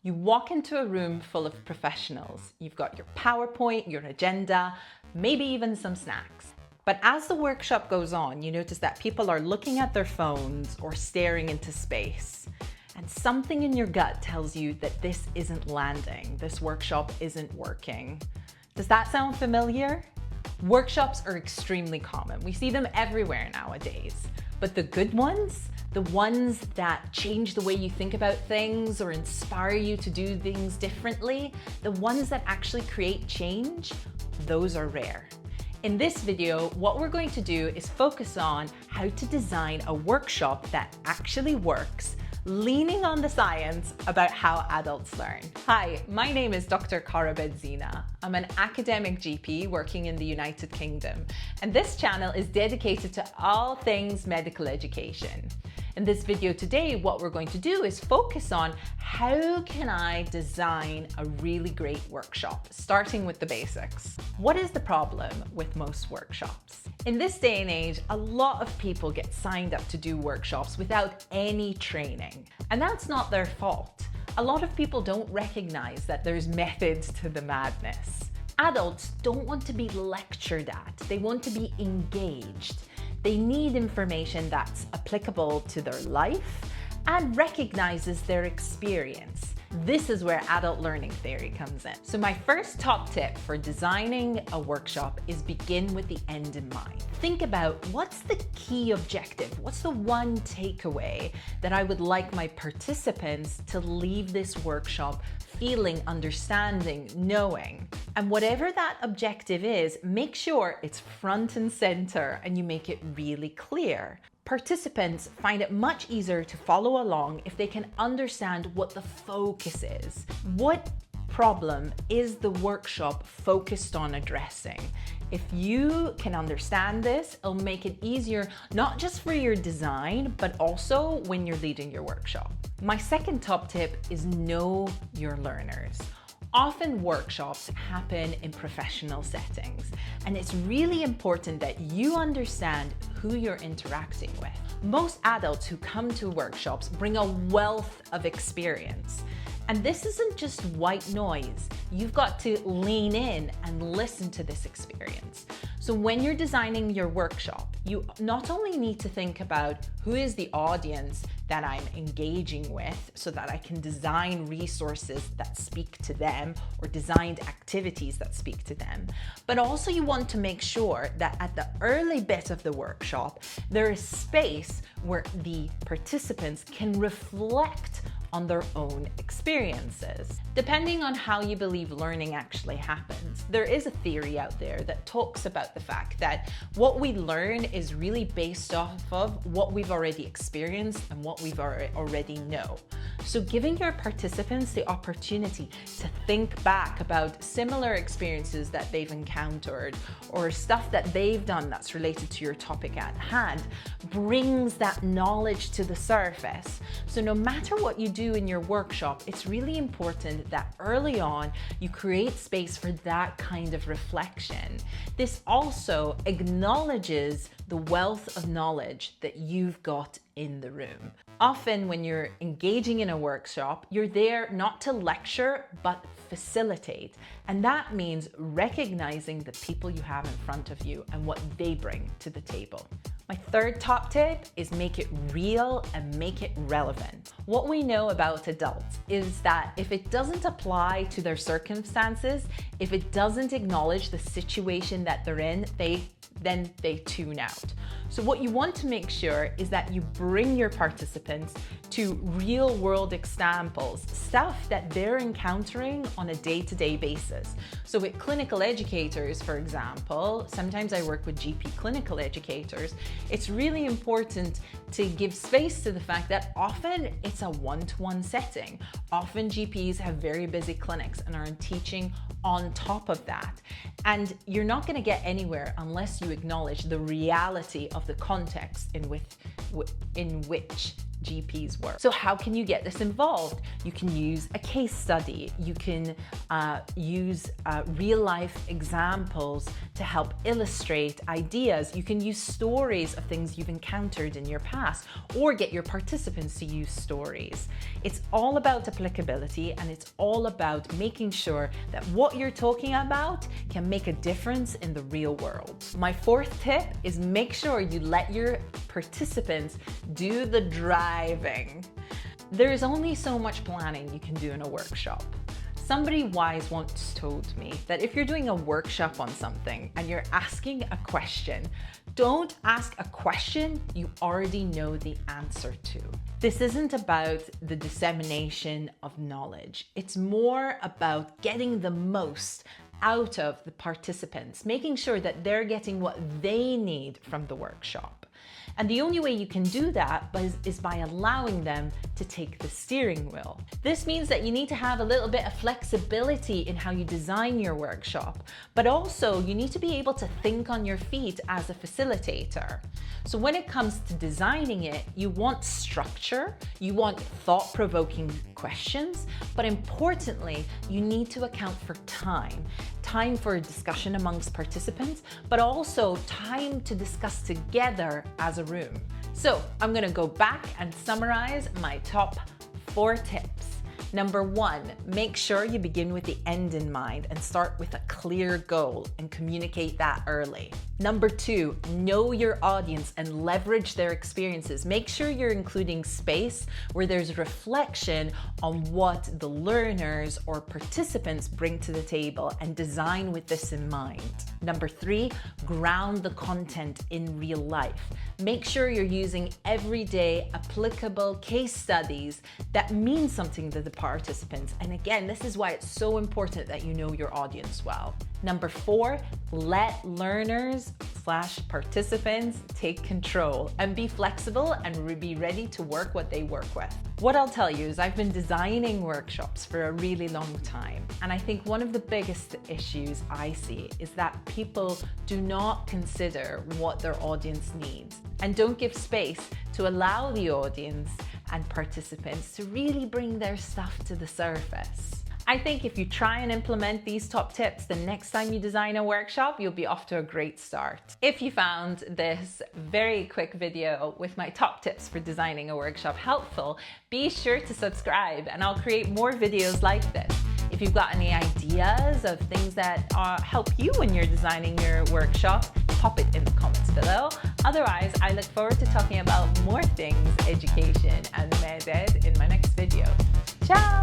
You walk into a room full of professionals. You've got your PowerPoint, your agenda, maybe even some snacks. But as the workshop goes on, you notice that people are looking at their phones or staring into space. And something in your gut tells you that this isn't landing, this workshop isn't working. Does that sound familiar? Workshops are extremely common. We see them everywhere nowadays. But the good ones, the ones that change the way you think about things or inspire you to do things differently, the ones that actually create change, those are rare. In this video, what we're going to do is focus on how to design a workshop that actually works, leaning on the science about how adults learn. Hi, my name is Dr. Cara Bedzina. I'm an academic GP working in the United Kingdom, and this channel is dedicated to all things medical education. In this video today, what we're going to do is focus on how can I design a really great workshop, starting with the basics. What is the problem with most workshops? In this day and age, a lot of people get signed up to do workshops without any training, and that's not their fault. A lot of people don't recognize that there's methods to the madness. Adults don't want to be lectured at, they want to be engaged. They need information that's applicable to their life and recognizes their experience. This is where adult learning theory comes in. So my first top tip for designing a workshop is begin with the end in mind. Think about what's the key objective? What's the one takeaway that I would like my participants to leave this workshop feeling, understanding, knowing? And whatever that objective is, make sure it's front and center and you make it really clear. Participants find it much easier to follow along if they can understand what the focus is. What problem is the workshop focused on addressing? If you can understand this, it'll make it easier, not just for your design, but also when you're leading your workshop. My second top tip is know your learners. Often workshops happen in professional settings, and it's really important that you understand who you're interacting with. Most adults who come to workshops bring a wealth of experience. And this isn't just white noise. You've got to lean in and listen to this experience. So when you're designing your workshop, you not only need to think about who is the audience that I'm engaging with so that I can design resources that speak to them or designed activities that speak to them, but also you want to make sure that at the early bit of the workshop, there is space where the participants can reflect on their own experiences. Depending on how you believe learning actually happens, there is a theory out there that talks about the fact that what we learn is really based off of what we've already experienced and what we've already know. So giving your participants the opportunity to think back about similar experiences that they've encountered or stuff that they've done that's related to your topic at hand brings that knowledge to the surface. So no matter what you do in your workshop, it's really important that early on you create space for that kind of reflection. This also acknowledges the wealth of knowledge that you've got in the room. Often when you're engaging in a workshop, you're there not to lecture, but facilitate. And that means recognizing the people you have in front of you and what they bring to the table. My third top tip is make it real and make it relevant. What we know about adults is that if it doesn't apply to their circumstances, if it doesn't acknowledge the situation that they're in, then they tune out. So what you want to make sure is that you bring your participants to real world examples, stuff that they're encountering on a day-to-day basis. So with clinical educators, for example, sometimes I work with GP clinical educators, it's really important to give space to the fact that often it's a one-to-one setting. Often GPs have very busy clinics and are teaching on top of that. And you're not going to get anywhere unless you acknowledge the reality of the context in which GPs work. So how can you get this involved? You can use a case study. You can use real-life examples to help illustrate ideas. You can use stories of things you've encountered in your past, or get your participants to use stories. It's all about applicability, and it's all about making sure that what you're talking about can make a difference in the real world. My fourth tip is make sure you let your participants do the driving. There's only so much planning you can do in a workshop. Somebody wise once told me that if you're doing a workshop on something and you're asking a question, don't ask a question you already know the answer to. This isn't about the dissemination of knowledge. It's more about getting the most out of the participants, making sure that they're getting what they need from the workshop. And the only way you can do that is by allowing them to take the steering wheel. This means that you need to have a little bit of flexibility in how you design your workshop, but also you need to be able to think on your feet as a facilitator. So when it comes to designing it, you want structure, you want thought-provoking questions, but importantly, you need to account for time for a discussion amongst participants, but also time to discuss together as a room. So I'm gonna go back and summarize my top 4 tips. Number 1, make sure you begin with the end in mind and start with a clear goal and communicate that early. Number 2, know your audience and leverage their experiences. Make sure you're including space where there's reflection on what the learners or participants bring to the table, and design with this in mind. Number 3, ground the content in real life. Make sure you're using everyday applicable case studies that mean something to the participants. And again, this is why it's so important that you know your audience well. Number 4, let learners/participants take control and be flexible and be ready to work what they work with. What I'll tell you is I've been designing workshops for a really long time. And I think one of the biggest issues I see is that people do not consider what their audience needs and don't give space to allow the audience and participants to really bring their stuff to the surface. I think if you try and implement these top tips, the next time you design a workshop, you'll be off to a great start. If you found this very quick video with my top tips for designing a workshop helpful, be sure to subscribe and I'll create more videos like this. If you've got any ideas of things that help you when you're designing your workshop, pop it in the comments below. Otherwise, I look forward to talking about more things education and med ed in my next video. Ciao!